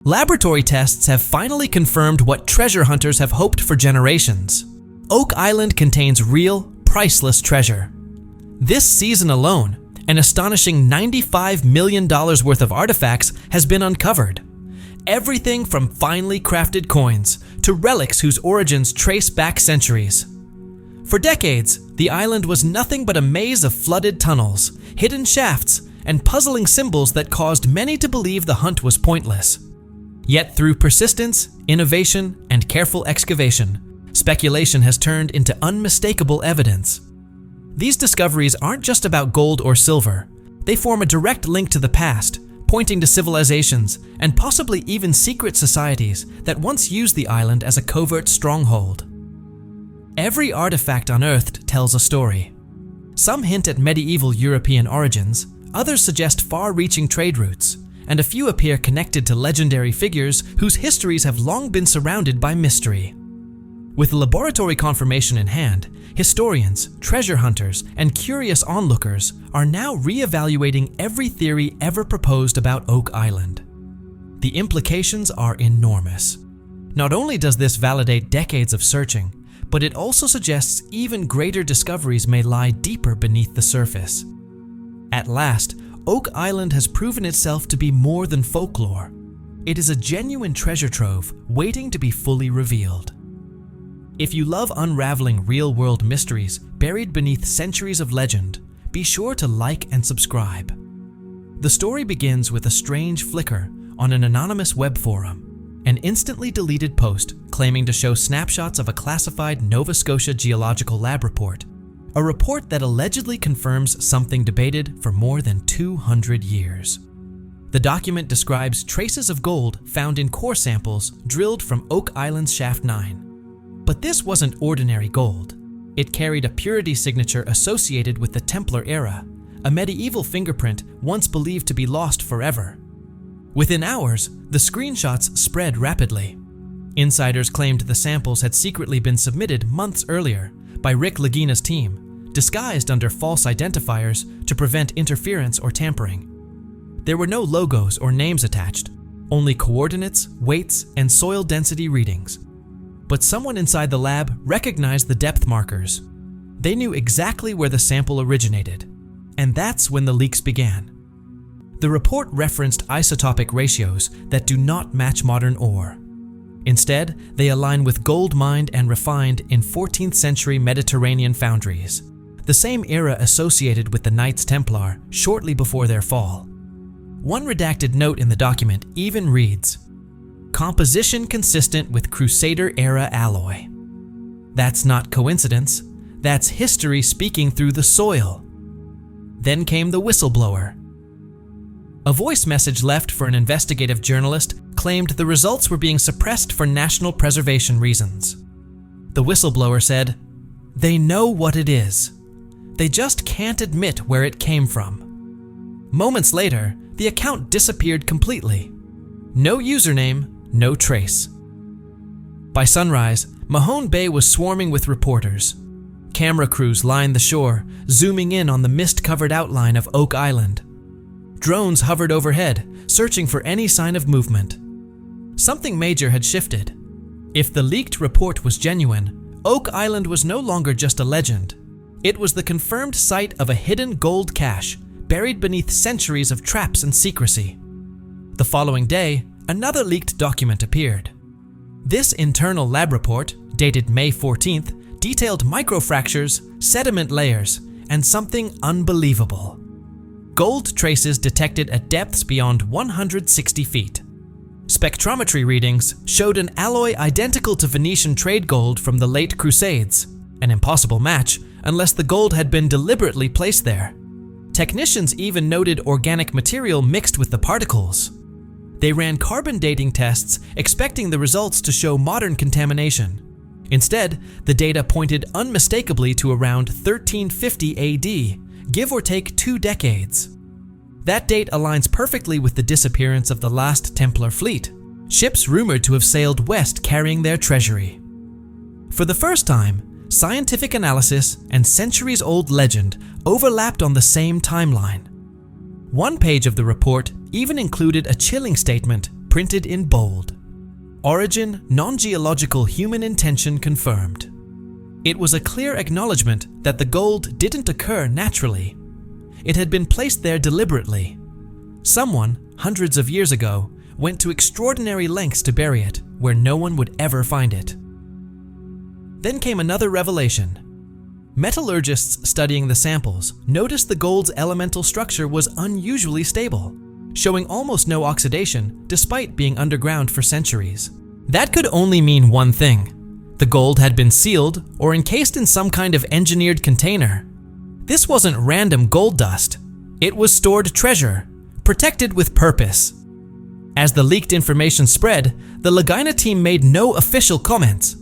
Laboratory tests have finally confirmed what treasure hunters have hoped for generations. Oak Island contains real, priceless treasure. This season alone, an astonishing $95 million worth of artifacts has been uncovered. Everything from finely crafted coins to relics whose origins trace back centuries. For decades, the island was nothing but a maze of flooded tunnels, hidden shafts, and puzzling symbols that caused many to believe the hunt was pointless. Yet through persistence, innovation, and careful excavation, speculation has turned into unmistakable evidence. These discoveries aren't just about gold or silver. They form a direct link to the past, pointing to civilizations and possibly even secret societies that once used the island as a covert stronghold. Every artifact unearthed tells a story. Some hint at medieval European origins, others suggest far-reaching trade routes, and a few appear connected to legendary figures whose histories have long been surrounded by mystery. With laboratory confirmation in hand, historians, treasure hunters, and curious onlookers are now re-evaluating every theory ever proposed about Oak Island. The implications are enormous. Not only does this validate decades of searching, but it also suggests even greater discoveries may lie deeper beneath the surface. At last, Oak Island has proven itself to be more than folklore. It is a genuine treasure trove waiting to be fully revealed. If you love unraveling real-world mysteries buried beneath centuries of legend, be sure to like and subscribe. The story begins with a strange flicker on an anonymous web forum, an instantly deleted post claiming to show snapshots of a classified Nova Scotia Geological Lab report, a report that allegedly confirms something debated for more than 200 years. The document describes traces of gold found in core samples drilled from Oak Island's Shaft 9. But this wasn't ordinary gold. It carried a purity signature associated with the Templar era, a medieval fingerprint once believed to be lost forever. Within hours, the screenshots spread rapidly. Insiders claimed the samples had secretly been submitted months earlier by Rick Lagina's team, disguised under false identifiers to prevent interference or tampering. There were no logos or names attached, only coordinates, weights, and soil density readings. But someone inside the lab recognized the depth markers. They knew exactly where the sample originated, and that's when the leaks began. The report referenced isotopic ratios that do not match modern ore. Instead, they align with gold mined and refined in 14th century Mediterranean foundries, the same era associated with the Knights Templar shortly before their fall. One redacted note in the document even reads, "Composition consistent with Crusader-era alloy." That's not coincidence, that's history speaking through the soil. Then came the whistleblower. A voice message left for an investigative journalist claimed the results were being suppressed for national preservation reasons. The whistleblower said, "They know what it is. They just can't admit where it came from." Moments later, the account disappeared completely. No username, no trace. By sunrise, Mahone Bay was swarming with reporters. Camera crews lined the shore, zooming in on the mist-covered outline of Oak Island. Drones hovered overhead, searching for any sign of movement. Something major had shifted. If the leaked report was genuine, Oak Island was no longer just a legend. It was the confirmed site of a hidden gold cache, buried beneath centuries of traps and secrecy. The following day, another leaked document appeared. This internal lab report, dated May 14th, detailed microfractures, sediment layers, and something unbelievable. Gold traces detected at depths beyond 160 feet. Spectrometry readings showed an alloy identical to Venetian trade gold from the late Crusades, an impossible match unless the gold had been deliberately placed there. Technicians even noted organic material mixed with the particles. They ran carbon dating tests, expecting the results to show modern contamination. Instead, the data pointed unmistakably to around 1350 AD, give or take 2 decades. That date aligns perfectly with the disappearance of the last Templar fleet, ships rumored to have sailed west carrying their treasury. For the first time, scientific analysis and centuries-old legend overlapped on the same timeline. One page of the report even included a chilling statement printed in bold. Origin, non-geological human intention confirmed. It was a clear acknowledgement that the gold didn't occur naturally. It had been placed there deliberately. Someone, hundreds of years ago, went to extraordinary lengths to bury it where no one would ever find it. Then came another revelation. Metallurgists studying the samples noticed the gold's elemental structure was unusually stable, showing almost no oxidation despite being underground for centuries. That could only mean one thing. The gold had been sealed or encased in some kind of engineered container. This wasn't random gold dust. It was stored treasure, protected with purpose. As the leaked information spread, the Lagina team made no official comments.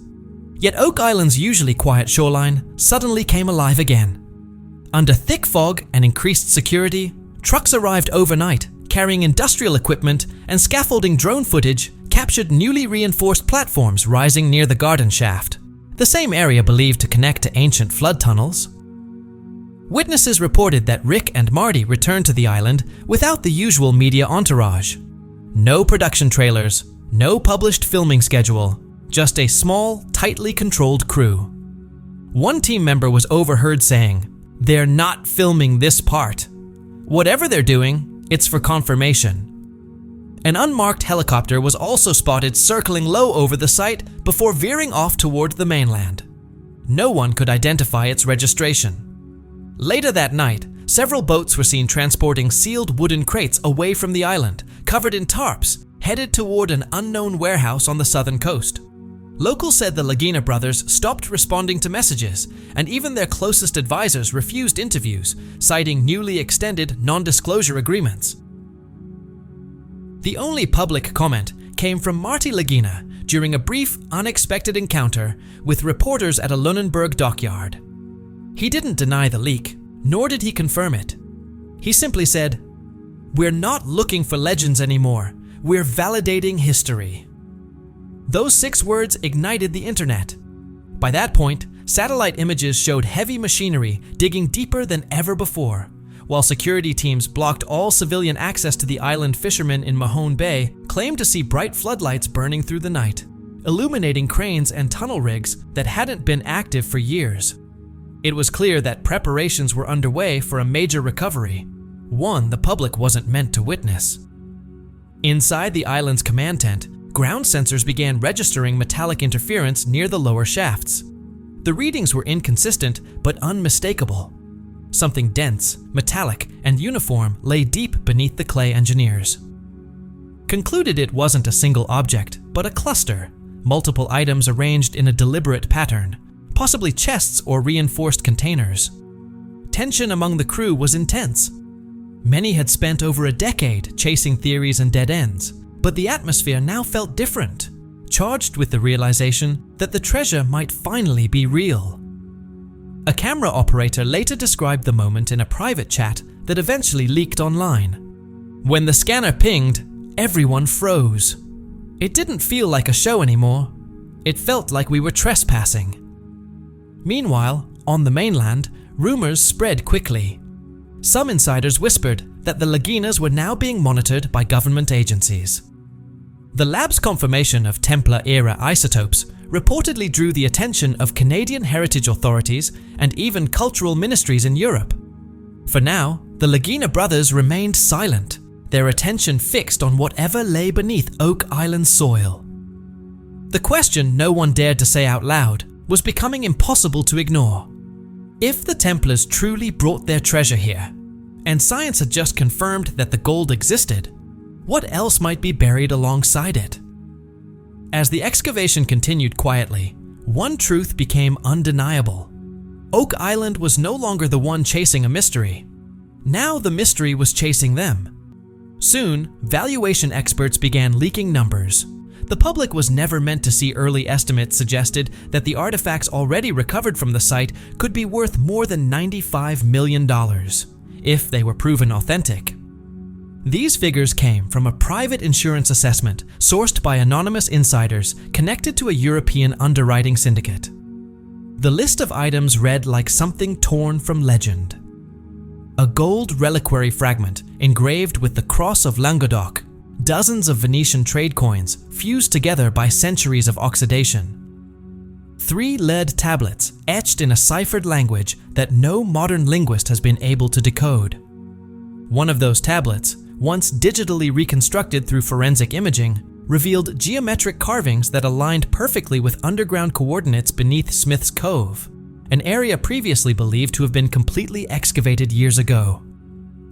Yet Oak Island's usually quiet shoreline suddenly came alive again. Under thick fog and increased security, trucks arrived overnight, carrying industrial equipment and scaffolding. Drone footage captured newly reinforced platforms rising near the garden shaft, the same area believed to connect to ancient flood tunnels. Witnesses reported that Rick and Marty returned to the island without the usual media entourage. No production trailers, no published filming schedule, just a small, tightly controlled crew. One team member was overheard saying, "They're not filming this part. Whatever they're doing, it's for confirmation." An unmarked helicopter was also spotted circling low over the site before veering off toward the mainland. No one could identify its registration. Later that night, several boats were seen transporting sealed wooden crates away from the island, covered in tarps, headed toward an unknown warehouse on the southern coast. Locals said the Lagina brothers stopped responding to messages, and even their closest advisors refused interviews, citing newly extended non-disclosure agreements. The only public comment came from Marty Lagina during a brief, unexpected encounter with reporters at a Lunenburg dockyard. He didn't deny the leak, nor did he confirm it. He simply said, "We're not looking for legends anymore. We're validating history." Those 6 words ignited the internet. By that point, satellite images showed heavy machinery digging deeper than ever before, while security teams blocked all civilian access to the island. Fishermen in Mahone Bay claimed to see bright floodlights burning through the night, illuminating cranes and tunnel rigs that hadn't been active for years. It was clear that preparations were underway for a major recovery, one the public wasn't meant to witness. Inside the island's command tent, ground sensors began registering metallic interference near the lower shafts. The readings were inconsistent but unmistakable. Something dense, metallic, and uniform lay deep beneath the clay. Engineers concluded it wasn't a single object, but a cluster, multiple items arranged in a deliberate pattern, possibly chests or reinforced containers. Tension among the crew was intense. Many had spent over a decade chasing theories and dead ends, but the atmosphere now felt different, charged with the realization that the treasure might finally be real. A camera operator later described the moment in a private chat that eventually leaked online. When the scanner pinged, everyone froze. It didn't feel like a show anymore. It felt like we were trespassing. Meanwhile, on the mainland, rumors spread quickly. Some insiders whispered that the Laginas were now being monitored by government agencies. The lab's confirmation of Templar-era isotopes reportedly drew the attention of Canadian heritage authorities and even cultural ministries in Europe. For now, the Lagina brothers remained silent, their attention fixed on whatever lay beneath Oak Island's soil. The question no one dared to say out loud was becoming impossible to ignore. If the Templars truly brought their treasure here, and science had just confirmed that the gold existed, what else might be buried alongside it? As the excavation continued quietly, one truth became undeniable. Oak Island was no longer the one chasing a mystery. Now the mystery was chasing them. Soon, valuation experts began leaking numbers. The public was never meant to see. Early estimates suggested that the artifacts already recovered from the site could be worth more than $95 million, if they were proven authentic. These figures came from a private insurance assessment sourced by anonymous insiders connected to a European underwriting syndicate. The list of items read like something torn from legend. A gold reliquary fragment engraved with the Cross of Languedoc, Dozens of Venetian trade coins fused together by centuries of oxidation. 3 lead tablets etched in a ciphered language that no modern linguist has been able to decode. One of those tablets, once digitally reconstructed through forensic imaging, revealed geometric carvings that aligned perfectly with underground coordinates beneath Smith's Cove, an area previously believed to have been completely excavated years ago.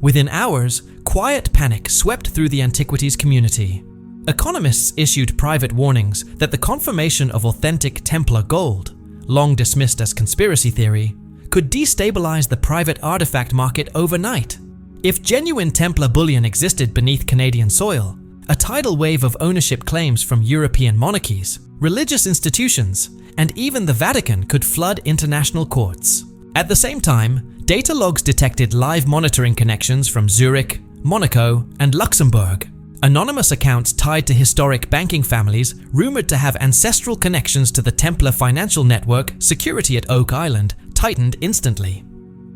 Within hours, quiet panic swept through the antiquities community. Economists issued private warnings that the confirmation of authentic Templar gold, long dismissed as conspiracy theory, could destabilize the private artifact market overnight. If genuine Templar bullion existed beneath Canadian soil, a tidal wave of ownership claims from European monarchies, religious institutions, and even the Vatican could flood international courts. At the same time, data logs detected live monitoring connections from Zurich, Monaco, and Luxembourg. Anonymous accounts tied to historic banking families rumored to have ancestral connections to the Templar financial network. Security at Oak Island tightened instantly.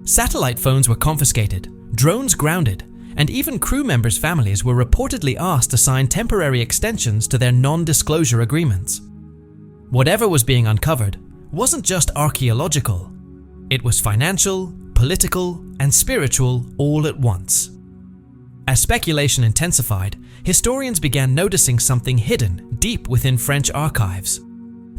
Satellite phones were confiscated, drones grounded, and even crew members' families were reportedly asked to sign temporary extensions to their non-disclosure agreements. Whatever was being uncovered wasn't just archaeological. It was financial, political, and spiritual all at once. As speculation intensified, historians began noticing something hidden deep within French archives.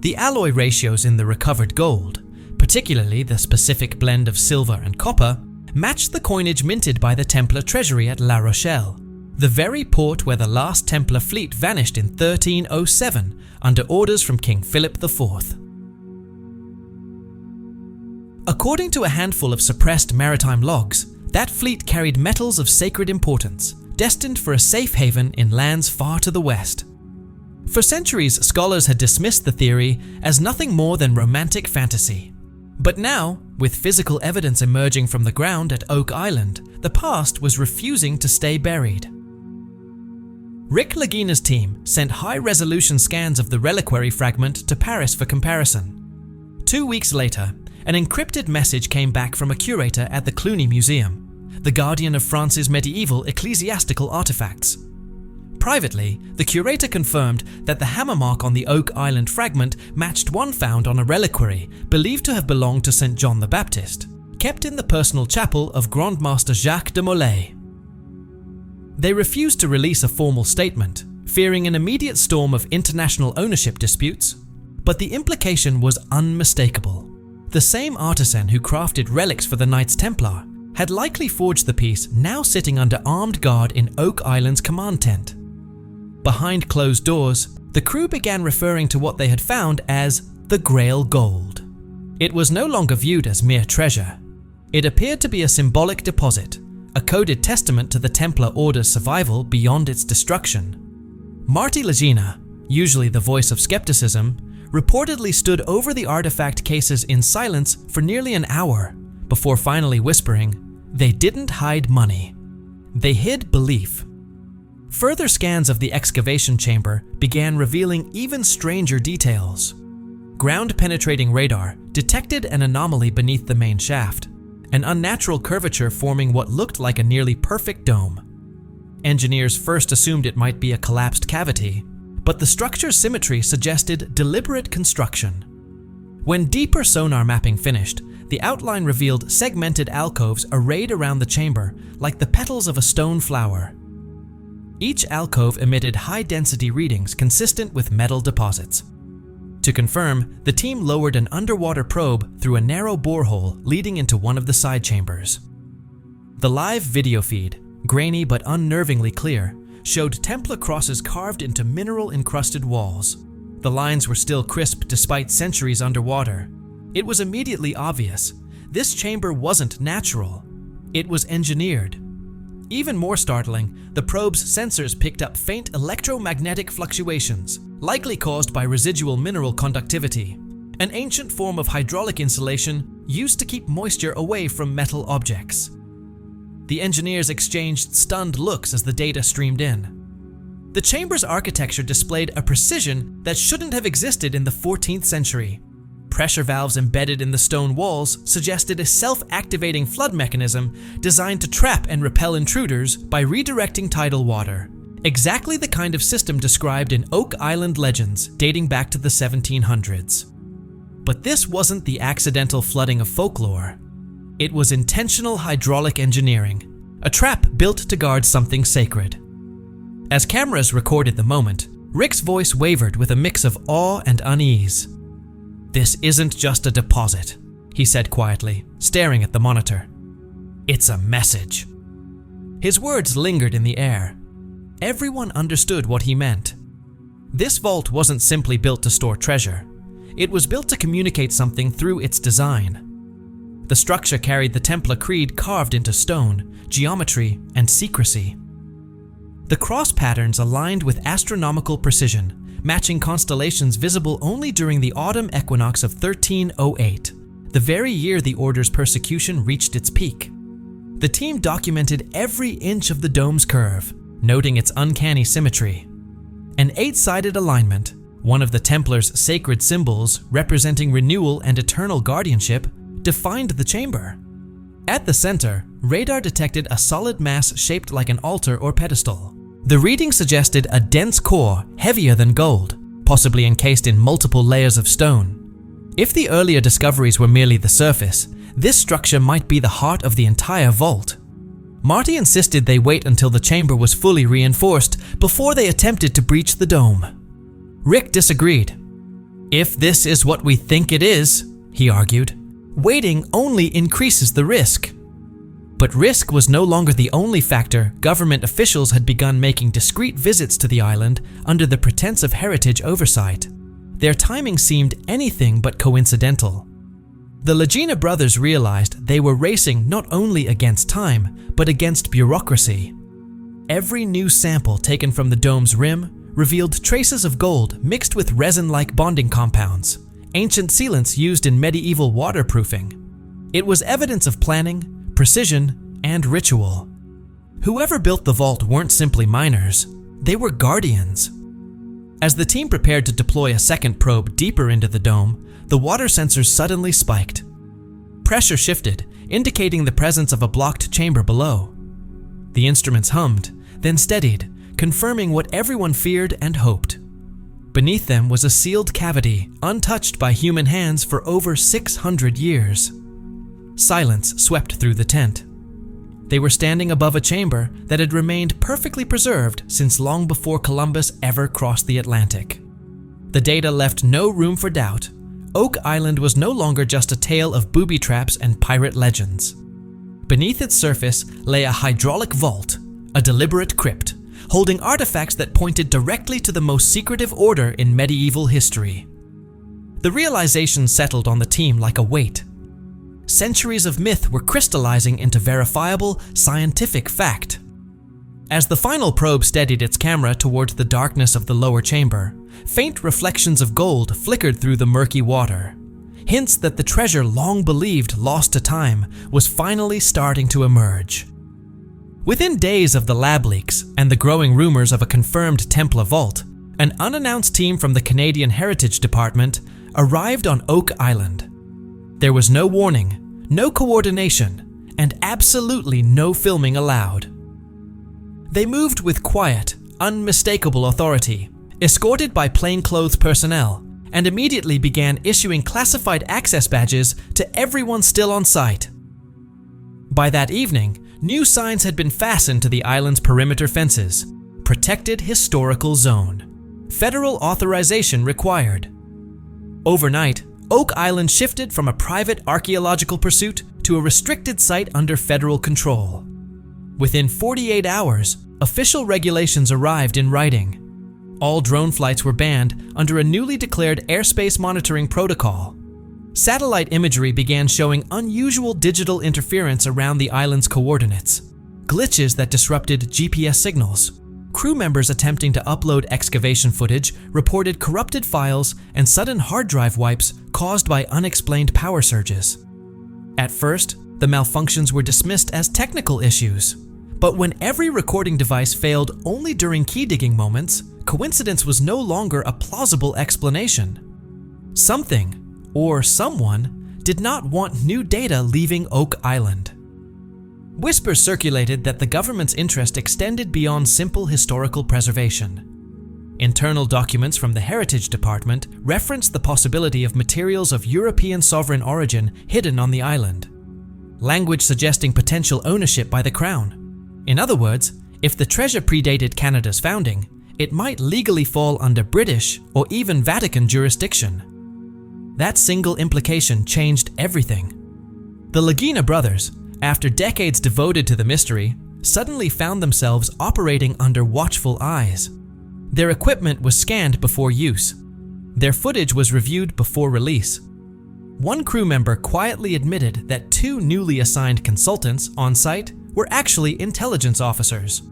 The alloy ratios in the recovered gold, particularly the specific blend of silver and copper, matched the coinage minted by the Templar treasury at La Rochelle, the very port where the last Templar fleet vanished in 1307 under orders from King Philip IV. According to a handful of suppressed maritime logs, that fleet carried metals of sacred importance, destined for a safe haven in lands far to the west. For centuries, scholars had dismissed the theory as nothing more than romantic fantasy. But now, with physical evidence emerging from the ground at Oak Island, the past was refusing to stay buried. Rick Lagina's team sent high-resolution scans of the reliquary fragment to Paris for comparison. 2 weeks later, an encrypted message came back from a curator at the Cluny Museum, the guardian of France's medieval ecclesiastical artifacts. Privately, the curator confirmed that the hammer mark on the Oak Island fragment matched one found on a reliquary believed to have belonged to St. John the Baptist, kept in the personal chapel of Grand Master Jacques de Molay. They refused to release a formal statement, fearing an immediate storm of international ownership disputes, but the implication was unmistakable. The same artisan who crafted relics for the Knights Templar had likely forged the piece now sitting under armed guard in Oak Island's command tent. Behind closed doors, the crew began referring to what they had found as the Grail Gold. It was no longer viewed as mere treasure. It appeared to be a symbolic deposit, a coded testament to the Templar Order's survival beyond its destruction. Marty Lagina, usually the voice of skepticism, reportedly stood over the artifact cases in silence for nearly an hour before finally whispering, "They didn't hide money. They hid belief." Further scans of the excavation chamber began revealing even stranger details. Ground-penetrating radar detected an anomaly beneath the main shaft, an unnatural curvature forming what looked like a nearly perfect dome. Engineers first assumed it might be a collapsed cavity, but the structure's symmetry suggested deliberate construction. When deeper sonar mapping finished, the outline revealed segmented alcoves arrayed around the chamber like the petals of a stone flower. Each alcove emitted high-density readings consistent with metal deposits. To confirm, the team lowered an underwater probe through a narrow borehole leading into one of the side chambers. The live video feed, grainy but unnervingly clear, showed Templar crosses carved into mineral-encrusted walls. The lines were still crisp despite centuries underwater. It was immediately obvious. This chamber wasn't natural. It was engineered. Even more startling, the probe's sensors picked up faint electromagnetic fluctuations, likely caused by residual mineral conductivity, an ancient form of hydraulic insulation used to keep moisture away from metal objects. The engineers exchanged stunned looks as the data streamed in. The chamber's architecture displayed a precision that shouldn't have existed in the 14th century. Pressure valves embedded in the stone walls suggested a self-activating flood mechanism designed to trap and repel intruders by redirecting tidal water. exactly the kind of system described in Oak Island legends dating back to the 1700s. But this wasn't the accidental flooding of folklore. It was intentional hydraulic engineering, a trap built to guard something sacred. As cameras recorded the moment, Rick's voice wavered with a mix of awe and unease. "This isn't just a deposit," he said quietly, staring at the monitor. "It's a message." His words lingered in the air. Everyone understood what he meant. This vault wasn't simply built to store treasure. It was built to communicate something through its design. The structure carried the Templar creed carved into stone, geometry, and secrecy. The cross patterns aligned with astronomical precision, matching constellations visible only during the autumn equinox of 1308, the very year the Order's persecution reached its peak. The team documented every inch of the dome's curve, noting its uncanny symmetry. An 8-sided alignment, one of the Templars' sacred symbols representing renewal and eternal guardianship, defined the chamber. At the center, radar detected a solid mass shaped like an altar or pedestal. The reading suggested a dense core heavier than gold, possibly encased in multiple layers of stone. If the earlier discoveries were merely the surface, this structure might be the heart of the entire vault. Marty insisted they wait until the chamber was fully reinforced before they attempted to breach the dome. Rick disagreed. "If this is what we think it is," he argued, "waiting only increases the risk." But risk was no longer the only factor. Government officials had begun making discreet visits to the island under the pretense of heritage oversight. Their timing seemed anything but coincidental. The Lagina brothers realized they were racing not only against time, but against bureaucracy. Every new sample taken from the dome's rim revealed traces of gold mixed with resin-like bonding compounds, ancient sealants used in medieval waterproofing. It was evidence of planning, precision, and ritual. Whoever built the vault weren't simply miners, they were guardians. As the team prepared to deploy a second probe deeper into the dome, the water sensors suddenly spiked. Pressure shifted, indicating the presence of a blocked chamber below. The instruments hummed, then steadied, confirming what everyone feared and hoped. Beneath them was a sealed cavity, untouched by human hands for over 600 years. Silence swept through the tent. They were standing above a chamber that had remained perfectly preserved since long before Columbus ever crossed the Atlantic. The data left no room for doubt. Oak Island was no longer just a tale of booby traps and pirate legends. Beneath its surface lay a hydraulic vault, a deliberate crypt, holding artifacts that pointed directly to the most secretive order in medieval history. The realization settled on the team like a weight. Centuries of myth were crystallizing into verifiable scientific fact. As the final probe steadied its camera towards the darkness of the lower chamber, faint reflections of gold flickered through the murky water. Hints that the treasure long believed lost to time was finally starting to emerge. Within days of the lab leaks and the growing rumors of a confirmed Templar vault, an unannounced team from the Canadian Heritage Department arrived on Oak Island. There was no warning, no coordination, and absolutely no filming allowed. They moved with quiet, unmistakable authority, escorted by plainclothes personnel, and immediately began issuing classified access badges to everyone still on site. By that evening, new signs had been fastened to the island's perimeter fences. Protected historical zone. Federal authorization required. Overnight, Oak Island shifted from a private archaeological pursuit to a restricted site under federal control. Within 48 hours, official regulations arrived in writing. All drone flights were banned under a newly declared airspace monitoring protocol. Satellite imagery began showing unusual digital interference around the island's coordinates, glitches that disrupted GPS signals. Crew members attempting to upload excavation footage reported corrupted files and sudden hard drive wipes caused by unexplained power surges. At first, the malfunctions were dismissed as technical issues. But when every recording device failed only during key digging moments, coincidence was no longer a plausible explanation. Something, or someone, did not want new data leaving Oak Island. Whispers circulated that the government's interest extended beyond simple historical preservation. Internal documents from the Heritage Department referenced the possibility of materials of European sovereign origin hidden on the island, language suggesting potential ownership by the Crown. In other words, if the treasure predated Canada's founding, it might legally fall under British or even Vatican jurisdiction. That single implication changed everything. The Lagina brothers, after decades devoted to the mystery, suddenly found themselves operating under watchful eyes. Their equipment was scanned before use. Their footage was reviewed before release. One crew member quietly admitted that 2 newly assigned consultants on site were actually intelligence officers.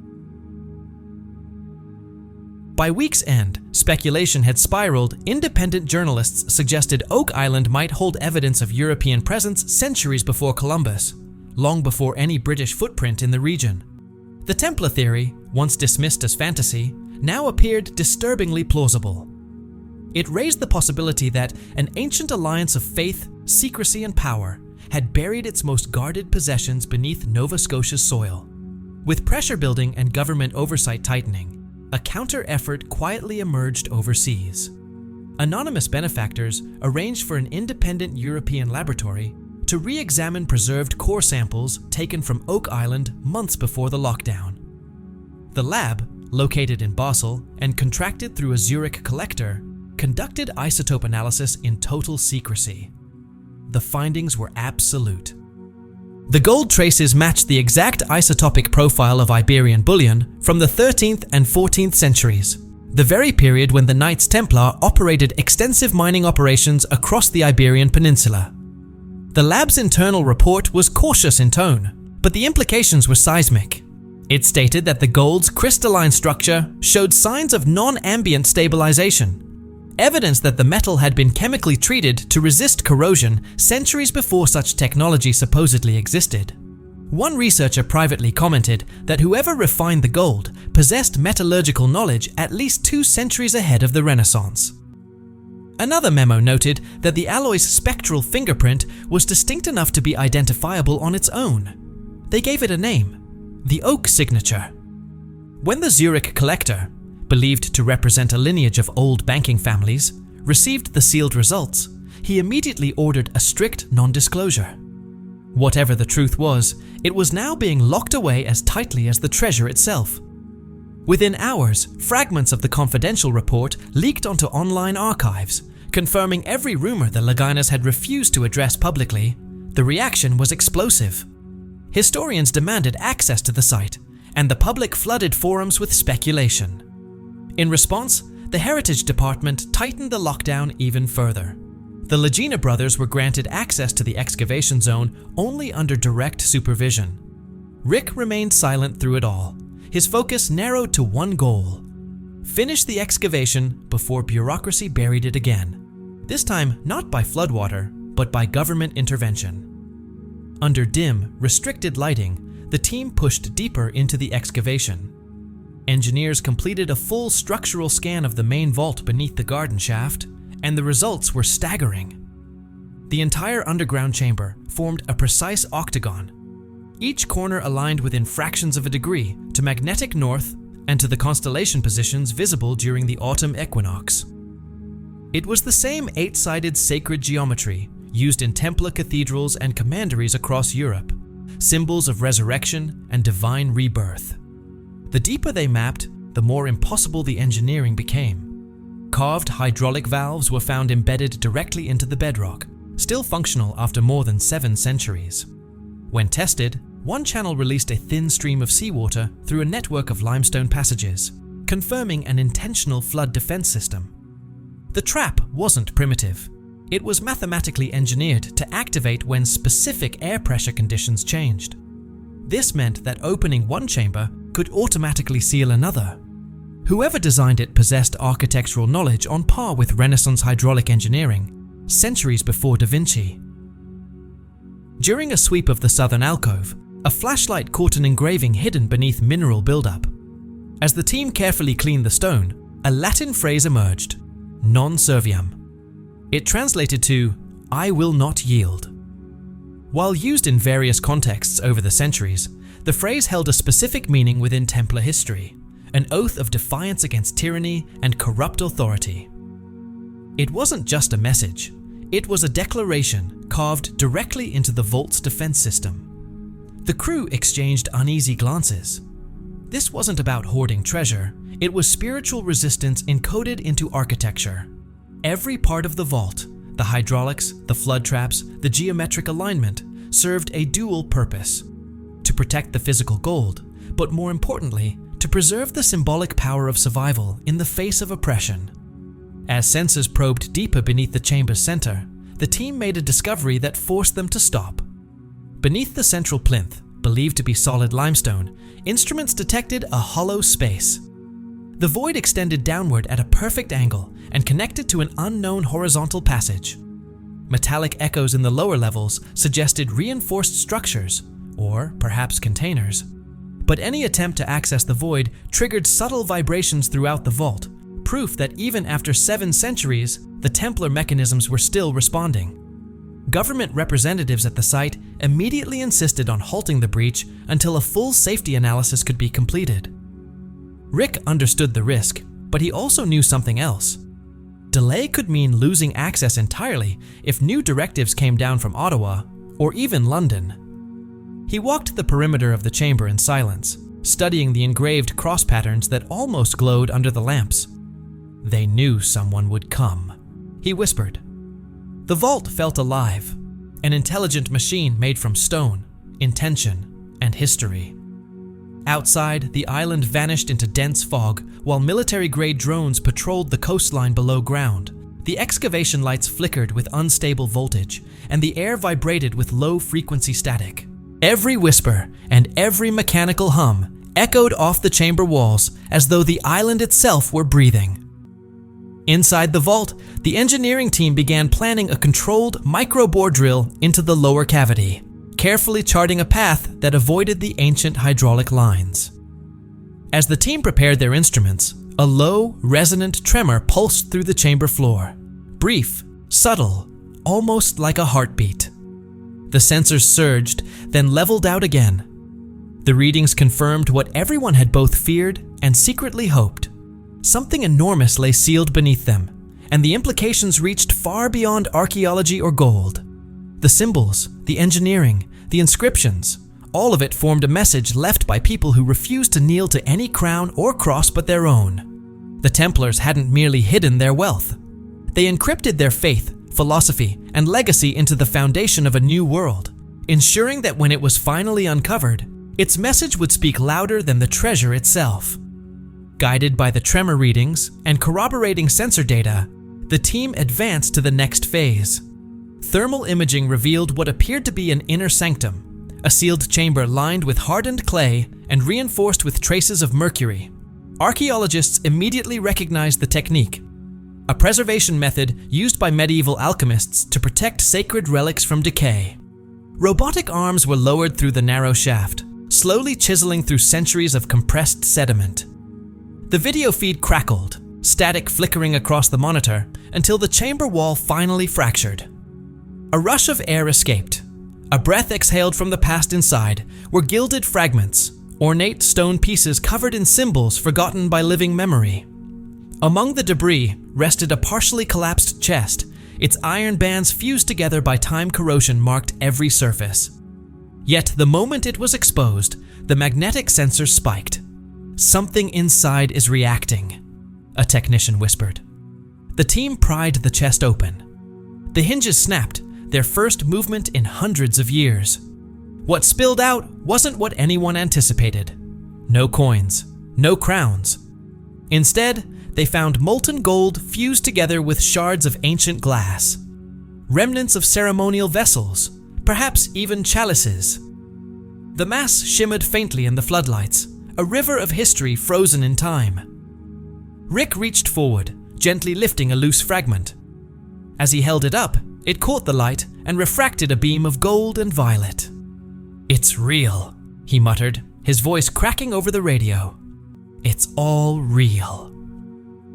By week's end, speculation had spiraled. Independent journalists suggested Oak Island might hold evidence of European presence centuries before Columbus, long before any British footprint in the region. The Templar theory, once dismissed as fantasy, now appeared disturbingly plausible. It raised the possibility that an ancient alliance of faith, secrecy, and power had buried its most guarded possessions beneath Nova Scotia's soil. With pressure building and government oversight tightening, a counter-effort quietly emerged overseas. Anonymous benefactors arranged for an independent European laboratory to re-examine preserved core samples taken from Oak Island months before the lockdown. The lab, located in Basel and contracted through a Zurich collector, conducted isotope analysis in total secrecy. The findings were absolute. The gold traces matched the exact isotopic profile of Iberian bullion from the 13th and 14th centuries, the very period when the Knights Templar operated extensive mining operations across the Iberian Peninsula. The lab's internal report was cautious in tone, but the implications were seismic. It stated that the gold's crystalline structure showed signs of non-ambient stabilization, evidence that the metal had been chemically treated to resist corrosion centuries before such technology supposedly existed. One researcher privately commented that whoever refined the gold possessed metallurgical knowledge at least 2 centuries ahead of the Renaissance. Another memo noted that the alloy's spectral fingerprint was distinct enough to be identifiable on its own. They gave it a name: the Oak signature. When the Zurich collector, believed to represent a lineage of old banking families, received the sealed results, he immediately ordered a strict non-disclosure. Whatever the truth was, it was now being locked away as tightly as the treasure itself. Within hours, fragments of the confidential report leaked onto online archives, confirming every rumor the Laginas had refused to address publicly. The reaction was explosive. Historians demanded access to the site, and the public flooded forums with speculation. In response, the Heritage Department tightened the lockdown even further. The Lagina brothers were granted access to the excavation zone only under direct supervision. Rick remained silent through it all, his focus narrowed to one goal: finish the excavation before bureaucracy buried it again, this time not by floodwater, but by government intervention. Under dim, restricted lighting, the team pushed deeper into the excavation. Engineers completed a full structural scan of the main vault beneath the garden shaft, and the results were staggering. The entire underground chamber formed a precise octagon, each corner aligned within fractions of a degree to magnetic north and to the constellation positions visible during the autumn equinox. It was the same 8-sided sacred geometry used in Templar cathedrals and commanderies across Europe, symbols of resurrection and divine rebirth. The deeper they mapped, the more impossible the engineering became. Carved hydraulic valves were found embedded directly into the bedrock, still functional after more than 7 centuries. When tested, one channel released a thin stream of seawater through a network of limestone passages, confirming an intentional flood defense system. The trap wasn't primitive. It was mathematically engineered to activate when specific air pressure conditions changed. This meant that opening one chamber could automatically seal another. Whoever designed it possessed architectural knowledge on par with Renaissance hydraulic engineering, centuries before Da Vinci. During a sweep of the southern alcove, a flashlight caught an engraving hidden beneath mineral buildup. As the team carefully cleaned the stone, a Latin phrase emerged: non serviam. It translated to, "I will not yield." While used in various contexts over the centuries, the phrase held a specific meaning within Templar history, an oath of defiance against tyranny and corrupt authority. It wasn't just a message, it was a declaration carved directly into the vault's defense system. The crew exchanged uneasy glances. This wasn't about hoarding treasure, it was spiritual resistance encoded into architecture. Every part of the vault, the hydraulics, the flood traps, the geometric alignment, served a dual purpose: to protect the physical gold, but more importantly, to preserve the symbolic power of survival in the face of oppression. As sensors probed deeper beneath the chamber's center, the team made a discovery that forced them to stop. Beneath the central plinth, believed to be solid limestone, instruments detected a hollow space. The void extended downward at a perfect angle and connected to an unknown horizontal passage. Metallic echoes in the lower levels suggested reinforced structures, or perhaps containers. But any attempt to access the void triggered subtle vibrations throughout the vault, proof that even after 7 centuries, the Templar mechanisms were still responding. Government representatives at the site immediately insisted on halting the breach until a full safety analysis could be completed. Rick understood the risk, but he also knew something else. Delay could mean losing access entirely if new directives came down from Ottawa, or even London. He walked the perimeter of the chamber in silence, studying the engraved cross patterns that almost glowed under the lamps. They knew someone would come, he whispered. The vault felt alive, an intelligent machine made from stone, intention, and history. Outside, the island vanished into dense fog while military-grade drones patrolled the coastline below ground. The excavation lights flickered with unstable voltage, and the air vibrated with low-frequency static. Every whisper and every mechanical hum echoed off the chamber walls as though the island itself were breathing. Inside the vault, the engineering team began planning a controlled micro-bore drill into the lower cavity, carefully charting a path that avoided the ancient hydraulic lines. As the team prepared their instruments, a low, resonant tremor pulsed through the chamber floor. Brief, subtle, almost like a heartbeat. The sensors surged, then leveled out again. The readings confirmed what everyone had both feared and secretly hoped. Something enormous lay sealed beneath them, and the implications reached far beyond archaeology or gold. The symbols, the engineering, the inscriptions, all of it formed a message left by people who refused to kneel to any crown or cross but their own. The Templars hadn't merely hidden their wealth. They encrypted their faith, philosophy, and legacy into the foundation of a new world, ensuring that when it was finally uncovered, its message would speak louder than the treasure itself. Guided by the tremor readings and corroborating sensor data, the team advanced to the next phase. Thermal imaging revealed what appeared to be an inner sanctum, a sealed chamber lined with hardened clay and reinforced with traces of mercury. Archaeologists immediately recognized the technique, a preservation method used by medieval alchemists to protect sacred relics from decay. Robotic arms were lowered through the narrow shaft, slowly chiseling through centuries of compressed sediment. The video feed crackled, static flickering across the monitor until the chamber wall finally fractured. A rush of air escaped. A breath exhaled from the past inside were gilded fragments, ornate stone pieces covered in symbols forgotten by living memory. Among the debris rested a partially collapsed chest. Its iron bands fused together by time corrosion marked every surface. Yet the moment it was exposed, the magnetic sensors spiked. "Something inside is reacting," a technician whispered. The team pried the chest open. The hinges snapped, their first movement in hundreds of years. What spilled out wasn't what anyone anticipated. No coins, no crowns. Instead, they found molten gold fused together with shards of ancient glass. Remnants of ceremonial vessels, perhaps even chalices. The mass shimmered faintly in the floodlights, a river of history frozen in time. Rick reached forward, gently lifting a loose fragment. As he held it up, it caught the light and refracted a beam of gold and violet. "It's real," he muttered, his voice cracking over the radio. "It's all real."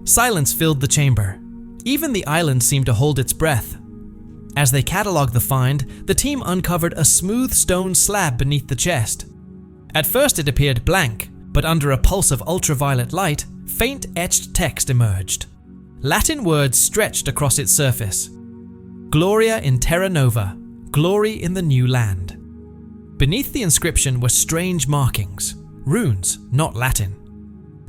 Silence filled the chamber. Even the island seemed to hold its breath. As they cataloged the find, the team uncovered a smooth stone slab beneath the chest. At first it appeared blank, but under a pulse of ultraviolet light, faint etched text emerged. Latin words stretched across its surface. Gloria in terra nova, glory in the new land. Beneath the inscription were strange markings, runes, not Latin.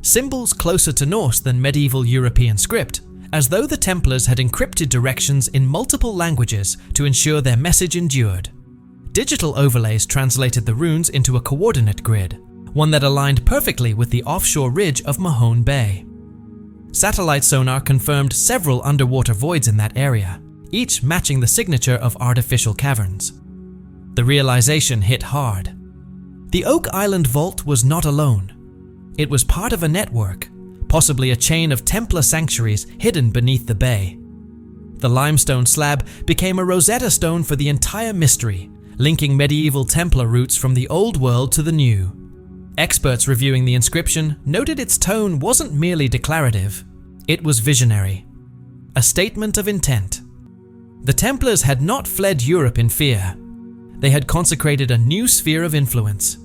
Symbols closer to Norse than medieval European script, as though the Templars had encrypted directions in multiple languages to ensure their message endured. Digital overlays translated the runes into a coordinate grid, one that aligned perfectly with the offshore ridge of Mahone Bay. Satellite sonar confirmed several underwater voids in that area, each matching the signature of artificial caverns. The realization hit hard. The Oak Island Vault was not alone. It was part of a network, possibly a chain of Templar sanctuaries hidden beneath the bay. The limestone slab became a Rosetta Stone for the entire mystery, linking medieval Templar roots from the old world to the new. Experts reviewing the inscription noted its tone wasn't merely declarative, it was visionary. A statement of intent. The Templars had not fled Europe in fear. They had consecrated a new sphere of influence.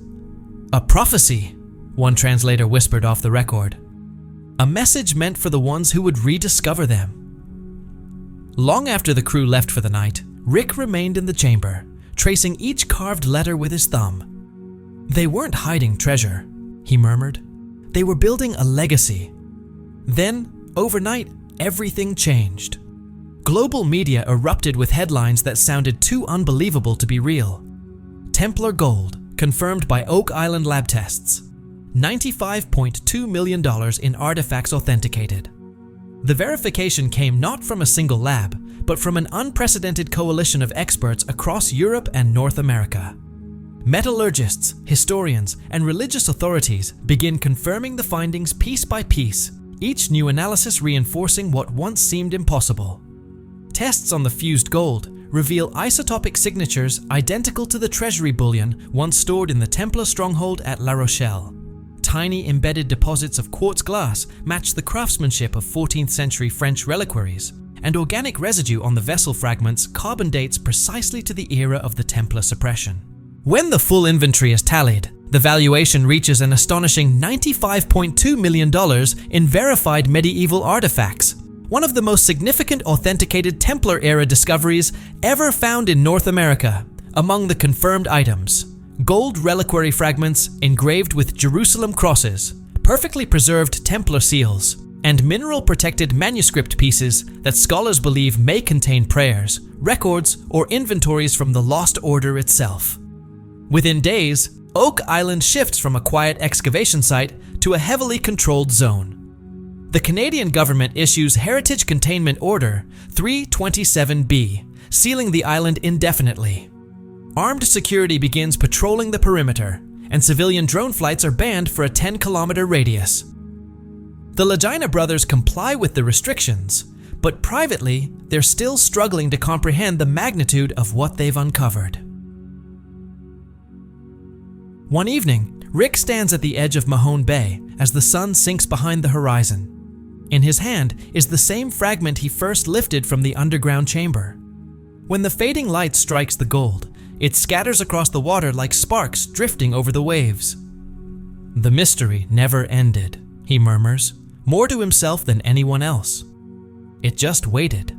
A prophecy, one translator whispered off the record. A message meant for the ones who would rediscover them. Long after the crew left for the night, Rick remained in the chamber, tracing each carved letter with his thumb. They weren't hiding treasure, he murmured. They were building a legacy. Then, overnight, everything changed. Global media erupted with headlines that sounded too unbelievable to be real. Templar gold, confirmed by Oak Island lab tests. $95.2 million in artifacts authenticated. The verification came not from a single lab, but from an unprecedented coalition of experts across Europe and North America. Metallurgists, historians, and religious authorities begin confirming the findings piece by piece, each new analysis reinforcing what once seemed impossible. Tests on the fused gold reveal isotopic signatures identical to the treasury bullion once stored in the Templar stronghold at La Rochelle. Tiny embedded deposits of quartz glass match the craftsmanship of 14th century French reliquaries, and organic residue on the vessel fragments carbon dates precisely to the era of the Templar suppression. When the full inventory is tallied, the valuation reaches an astonishing $95.2 million in verified medieval artifacts, one of the most significant authenticated Templar-era discoveries ever found in North America. Among the confirmed items, gold reliquary fragments engraved with Jerusalem crosses, perfectly preserved Templar seals, and mineral-protected manuscript pieces that scholars believe may contain prayers, records, or inventories from the Lost Order itself. Within days, Oak Island shifts from a quiet excavation site to a heavily controlled zone. The Canadian government issues Heritage Containment Order 327B, sealing the island indefinitely. Armed security begins patrolling the perimeter, and civilian drone flights are banned for a 10-kilometer radius. The Lagina brothers comply with the restrictions, but privately, they're still struggling to comprehend the magnitude of what they've uncovered. One evening, Rick stands at the edge of Mahone Bay as the sun sinks behind the horizon. In his hand is the same fragment he first lifted from the underground chamber. When the fading light strikes the gold, it scatters across the water like sparks drifting over the waves. The mystery never ended, he murmurs, more to himself than anyone else. It just waited.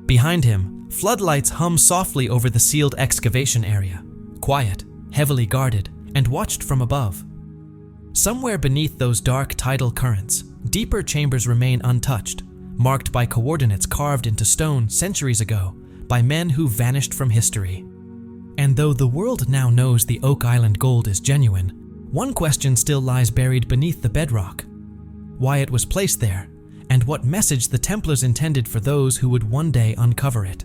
Behind him, floodlights hum softly over the sealed excavation area, quiet, heavily guarded, and watched from above. Somewhere beneath those dark tidal currents, deeper chambers remain untouched, marked by coordinates carved into stone centuries ago by men who vanished from history. And though the world now knows the Oak Island gold is genuine, one question still lies buried beneath the bedrock: why it was placed there, and what message the Templars intended for those who would one day uncover it.